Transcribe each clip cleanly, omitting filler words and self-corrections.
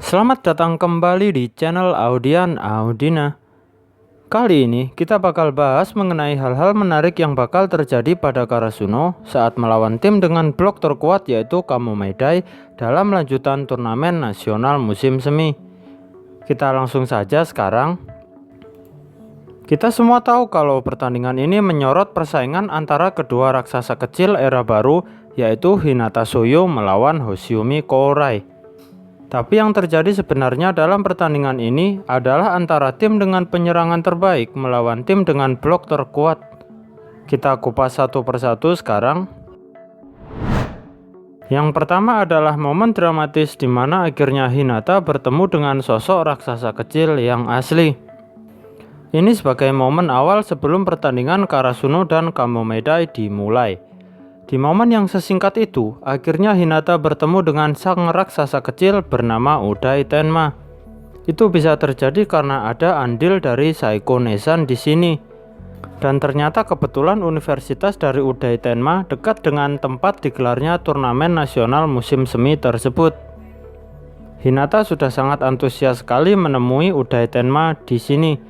Selamat datang kembali di channel Audian Audina. Kali ini kita bakal bahas mengenai hal-hal menarik yang bakal terjadi pada Karasuno saat melawan tim dengan blok terkuat yaitu Kamo Meidai dalam lanjutan turnamen nasional musim semi. Kita langsung saja sekarang. Kita semua tahu kalau pertandingan ini menyorot persaingan antara kedua raksasa kecil era baru yaitu Hinata Soyo melawan Hoshiumi Kourai. Tapi yang terjadi sebenarnya dalam pertandingan ini adalah antara tim dengan penyerangan terbaik melawan tim dengan blok terkuat. Kita kupas satu persatu sekarang. Yang pertama adalah momen dramatis di mana akhirnya Hinata bertemu dengan sosok raksasa kecil yang asli. Ini sebagai momen awal sebelum pertandingan Karasuno dan Kamo Meidai dimulai. Di momen yang sesingkat itu, akhirnya Hinata bertemu dengan sang raksasa kecil bernama Udai Tenma. Itu bisa terjadi karena ada andil dari Saiko Nesan di sini. Dan ternyata kebetulan universitas dari Udai Tenma dekat dengan tempat digelarnya turnamen nasional musim semi tersebut. Hinata sudah sangat antusias sekali menemui Udai Tenma di sini.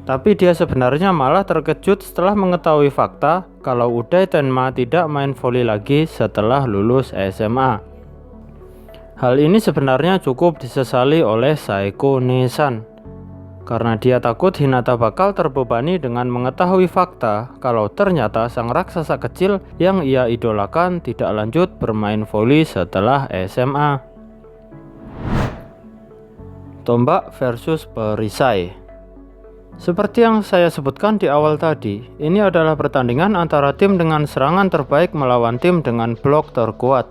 Tapi dia sebenarnya malah terkejut setelah mengetahui fakta kalau Udai Tenma tidak main voli lagi setelah lulus SMA. Hal ini sebenarnya cukup disesali oleh Saiko Nesan karena dia takut Hinata bakal terbebani dengan mengetahui fakta kalau ternyata sang raksasa kecil yang ia idolakan tidak lanjut bermain voli setelah SMA. Tombak versus perisai. Seperti yang saya sebutkan di awal tadi, ini adalah pertandingan antara tim dengan serangan terbaik melawan tim dengan blok terkuat.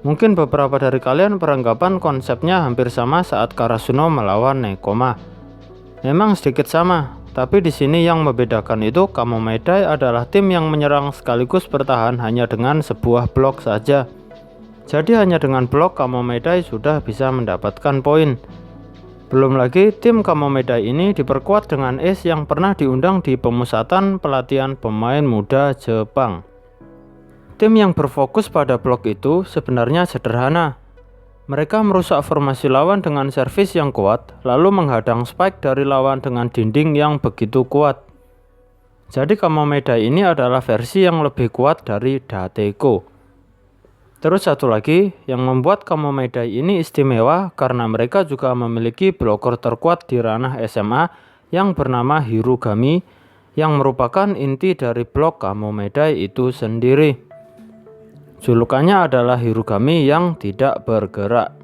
Mungkin beberapa dari kalian beranggapan konsepnya hampir sama saat Karasuno melawan Nekoma. Memang sedikit sama, tapi di sini yang membedakan itu Kamo Meidai adalah tim yang menyerang sekaligus bertahan hanya dengan sebuah blok saja. Jadi hanya dengan blok Kamo Meidai sudah bisa mendapatkan poin. Belum lagi tim Kamo Meidai ini diperkuat dengan ace yang pernah diundang di pemusatan pelatihan pemain muda Jepang. Tim yang berfokus pada blok itu sebenarnya sederhana. Mereka merusak formasi lawan dengan servis yang kuat, lalu menghadang spike dari lawan dengan dinding yang begitu kuat. Jadi Kamo Meidai ini adalah versi yang lebih kuat dari Dateko. Terus satu lagi yang membuat Kamo Meidai ini istimewa karena mereka juga memiliki bloker terkuat di ranah SMA yang bernama Hirugami yang merupakan inti dari blok Kamo Meidai itu sendiri. Julukannya adalah Hirugami yang tidak bergerak.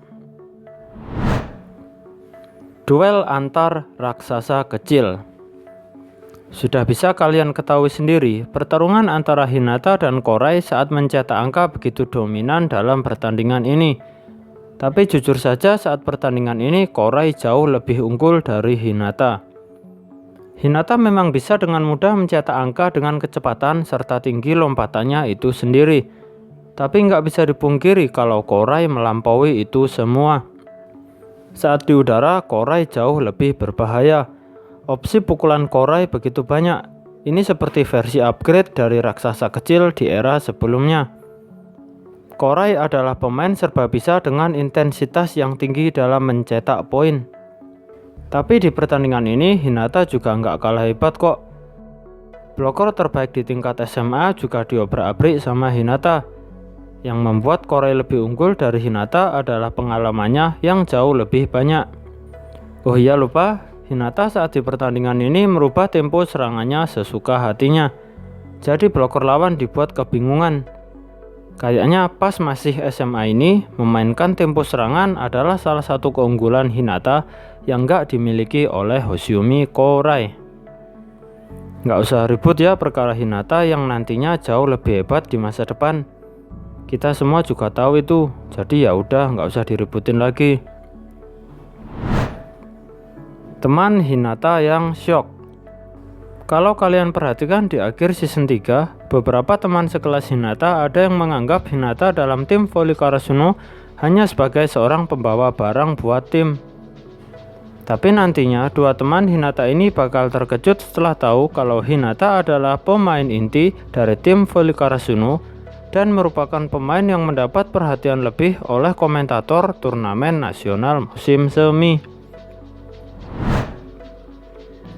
Duel antar raksasa kecil. Sudah bisa kalian ketahui sendiri, pertarungan antara Hinata dan Kourai saat mencetak angka begitu dominan dalam pertandingan ini. Tapi jujur saja saat pertandingan ini Kourai jauh lebih unggul dari Hinata. Hinata memang bisa dengan mudah mencetak angka dengan kecepatan serta tinggi lompatannya itu sendiri. Tapi nggak bisa dipungkiri kalau Kourai melampaui itu semua. Saat di udara, Kourai jauh lebih berbahaya. Opsi pukulan Kourai begitu banyak. Ini seperti versi upgrade dari raksasa kecil di era sebelumnya. Kourai adalah pemain serba bisa dengan intensitas yang tinggi dalam mencetak poin. Tapi di pertandingan ini Hinata juga nggak kalah hebat kok. Bloker terbaik di tingkat SMA juga diobrak-abrik sama Hinata. Yang membuat Kourai lebih unggul dari Hinata adalah pengalamannya yang jauh lebih banyak. Oh iya lupa, Hinata saat di pertandingan ini merubah tempo serangannya sesuka hatinya. Jadi bloker lawan dibuat kebingungan. Kayaknya pas masih SMA ini, memainkan tempo serangan adalah salah satu keunggulan Hinata yang gak dimiliki oleh Hoshiumi Kourai. Gak usah ribut ya perkara Hinata yang nantinya jauh lebih hebat di masa depan. Kita semua juga tahu itu, jadi ya udah gak usah diributin lagi. Teman Hinata yang shock. Kalau kalian perhatikan di akhir season 3, beberapa teman sekelas Hinata ada yang menganggap Hinata dalam tim voli Karasuno hanya sebagai seorang pembawa barang buat tim. Tapi nantinya dua teman Hinata ini bakal terkejut setelah tahu kalau Hinata adalah pemain inti dari tim voli Karasuno dan merupakan pemain yang mendapat perhatian lebih oleh komentator turnamen nasional musim semi.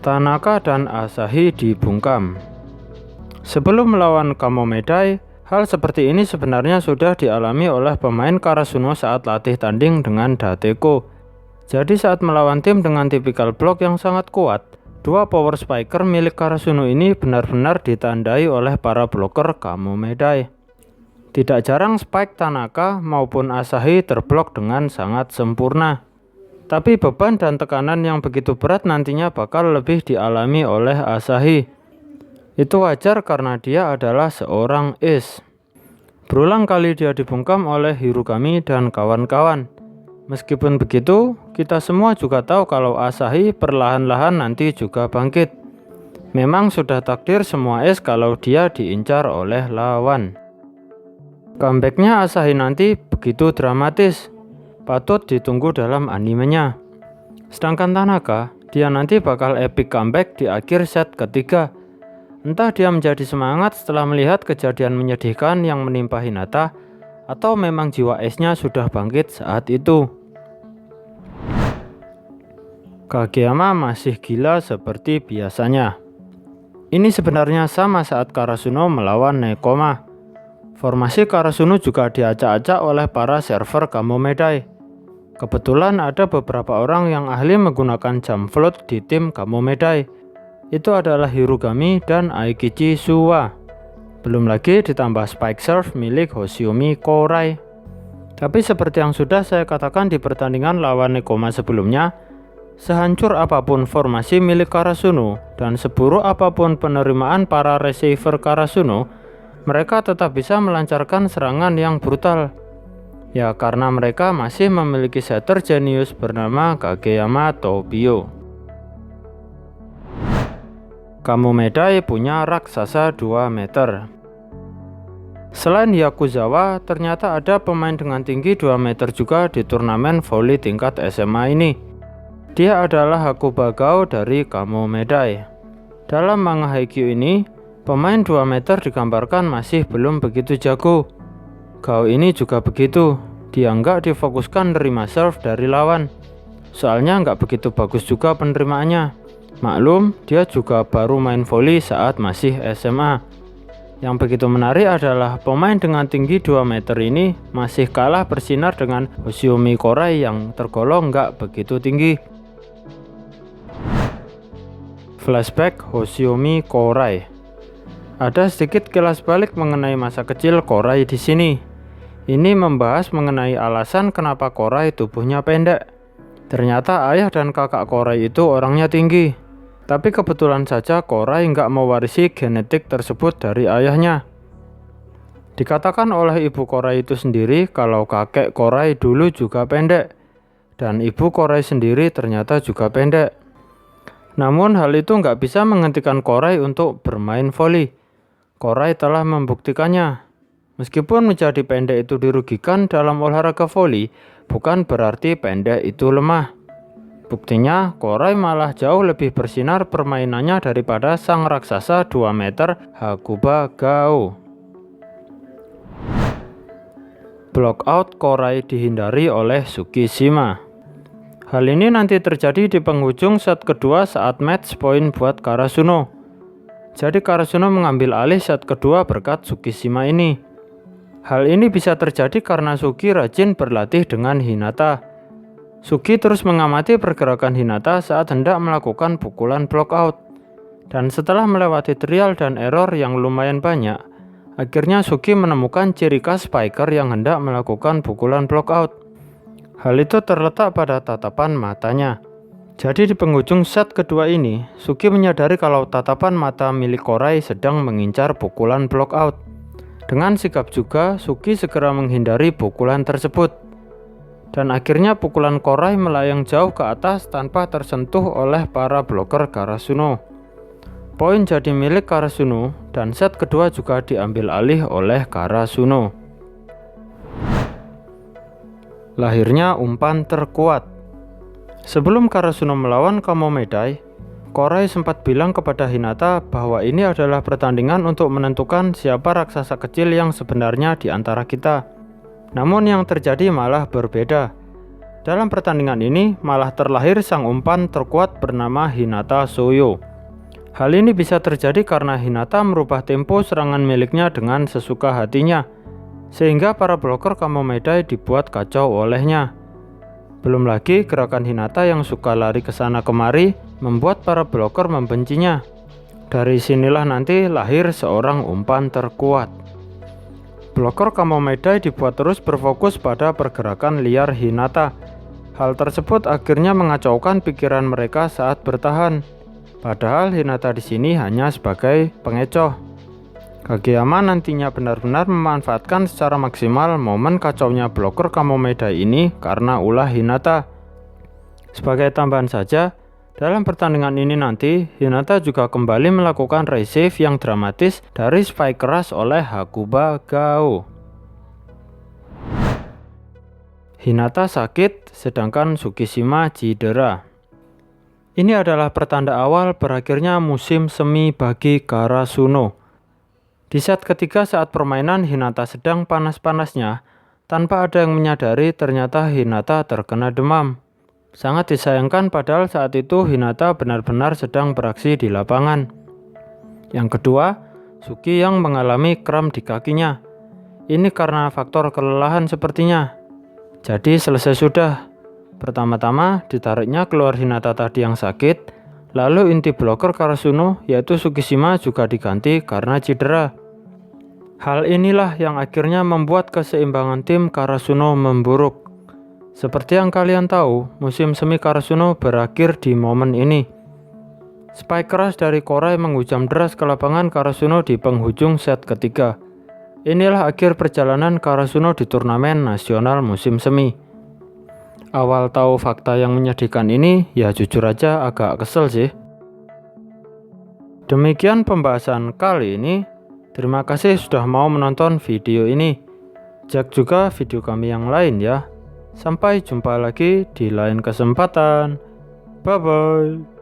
Tanaka dan Asahi dibungkam. Sebelum melawan Kamomedai, hal seperti ini sebenarnya sudah dialami oleh pemain Karasuno saat latih tanding dengan Dateko. Jadi saat melawan tim dengan tipikal blok yang sangat kuat, dua power spiker milik Karasuno ini benar-benar ditandai oleh para bloker Kamomedai. Tidak jarang spike Tanaka maupun Asahi terblok dengan sangat sempurna. Tapi beban dan tekanan yang begitu berat nantinya bakal lebih dialami oleh Asahi. Itu wajar karena dia adalah seorang ace. Berulang kali dia dibungkam oleh Hirugami dan kawan-kawan. Meskipun begitu, kita semua juga tahu kalau Asahi perlahan-lahan nanti juga bangkit. Memang sudah takdir semua ace kalau dia diincar oleh lawan. Comebacknya Asahi nanti begitu dramatis, patut ditunggu dalam animenya. Sedangkan Tanaka, dia nanti bakal epic comeback di akhir set ketiga. Entah dia menjadi semangat setelah melihat kejadian menyedihkan yang menimpa Hinata, atau memang jiwa ace-nya sudah bangkit saat itu. Kageyama masih gila seperti biasanya. Ini sebenarnya sama saat Karasuno melawan Nekoma. Formasi Karasuno juga diacak-acak oleh para server Kamomedai. Kebetulan ada beberapa orang yang ahli menggunakan jump float di tim Kamomedai. Itu adalah Hirugami dan Aikichi Suwa. Belum lagi ditambah spike serve milik Hoshiumi Korai. Tapi seperti yang sudah saya katakan di pertandingan lawan Nekoma sebelumnya, sehancur apapun formasi milik Karasuno dan seburuk apapun penerimaan para receiver Karasuno, mereka tetap bisa melancarkan serangan yang brutal. Ya karena mereka masih memiliki setter jenius bernama Kageyama Tobio. Kamomedai punya raksasa 2 meter. Selain Yakuzawa, ternyata ada pemain dengan tinggi 2 meter juga di turnamen voli tingkat SMA ini. Dia adalah Hakuba Gao dari Kamomedai. Dalam manga Haikyuu ini, pemain 2 meter digambarkan masih belum begitu jago. Gao ini juga begitu, dia nggak difokuskan nerima serve dari lawan. Soalnya nggak begitu bagus juga penerimaannya. Maklum, dia juga baru main voli saat masih SMA. Yang begitu menarik adalah pemain dengan tinggi 2 meter ini masih kalah bersinar dengan Hoshiumi Korai yang tergolong nggak begitu tinggi. Flashback Hoshiumi Korai. Ada sedikit kilas balik mengenai masa kecil Korai di sini. Ini membahas mengenai alasan kenapa Korai tubuhnya pendek. Ternyata ayah dan kakak Korai itu orangnya tinggi. Tapi kebetulan saja Korai nggak mewarisi genetik tersebut dari ayahnya. Dikatakan oleh ibu Korai itu sendiri kalau kakek Korai dulu juga pendek. Dan ibu Korai sendiri ternyata juga pendek. Namun hal itu nggak bisa menghentikan Korai untuk bermain voli. Korai telah membuktikannya. Meskipun menjadi pendek itu dirugikan dalam olahraga voli, bukan berarti pendek itu lemah. Buktinya, Korai malah jauh lebih bersinar permainannya daripada sang raksasa 2 meter Hakuba Gao. Block out Korai dihindari oleh Tsukishima. Hal ini nanti terjadi di penghujung set kedua saat match point buat Karasuno. Jadi Karasuno mengambil alih set kedua berkat Tsukishima ini. Hal ini bisa terjadi karena Sugi rajin berlatih dengan Hinata. Sugi terus mengamati pergerakan Hinata saat hendak melakukan pukulan block out. Dan setelah melewati trial dan error yang lumayan banyak, akhirnya Sugi menemukan ciri khas spiker yang hendak melakukan pukulan block out. Hal itu terletak pada tatapan matanya. Jadi di penghujung set kedua ini, Sugi menyadari kalau tatapan mata milik Korai sedang mengincar pukulan block out. Dengan sikap juga, Sugi segera menghindari pukulan tersebut. Dan akhirnya pukulan Korai melayang jauh ke atas tanpa tersentuh oleh para bloker Karasuno. Poin jadi milik Karasuno dan set kedua juga diambil alih oleh Karasuno. Lahirnya umpan terkuat. Sebelum Karasuno melawan Kamomedai, Korai sempat bilang kepada Hinata bahwa ini adalah pertandingan untuk menentukan siapa raksasa kecil yang sebenarnya di antara kita. Namun yang terjadi malah berbeda. Dalam pertandingan ini malah terlahir sang umpan terkuat bernama Hinata Soyo. Hal ini bisa terjadi karena Hinata merubah tempo serangan miliknya dengan sesuka hatinya, sehingga para bloker Kamomedai dibuat kacau olehnya. Belum lagi gerakan Hinata yang suka lari ke sana kemari membuat para bloker membencinya. Dari sinilah nanti lahir seorang umpan terkuat. Bloker Kamomedai dibuat terus berfokus pada pergerakan liar Hinata. Hal tersebut akhirnya mengacaukan pikiran mereka saat bertahan. Padahal Hinata di sini hanya sebagai pengecoh. Kageyama nantinya benar-benar memanfaatkan secara maksimal momen kacaunya bloker Kamomedai ini karena ulah Hinata. Sebagai tambahan saja, dalam pertandingan ini nanti Hinata juga kembali melakukan resave yang dramatis dari spike keras oleh Hakuba Gao. Hinata sakit sedangkan Tsukishima cedera. Ini adalah pertanda awal berakhirnya musim semi bagi Karasuno. Di set ketiga saat permainan Hinata sedang panas-panasnya, tanpa ada yang menyadari ternyata Hinata terkena demam. Sangat disayangkan padahal saat itu Hinata benar-benar sedang beraksi di lapangan. Yang kedua, Suki yang mengalami kram di kakinya. Ini karena faktor kelelahan sepertinya. Jadi selesai sudah. Pertama-tama ditariknya keluar Hinata tadi yang sakit. Lalu inti bloker Karasuno yaitu Tsukishima juga diganti karena cedera. Hal inilah yang akhirnya membuat keseimbangan tim Karasuno memburuk. Seperti yang kalian tahu, musim semi Karasuno berakhir di momen ini. Spike keras dari Korai menghujam deras ke lapangan Karasuno di penghujung set ketiga. Inilah akhir perjalanan Karasuno di turnamen nasional musim semi. Awal tahu fakta yang menyedihkan ini, ya jujur aja agak kesel sih. Demikian pembahasan kali ini. Terima kasih sudah mau menonton video ini. Cek juga video kami yang lain ya. Sampai jumpa lagi di lain kesempatan. Bye bye.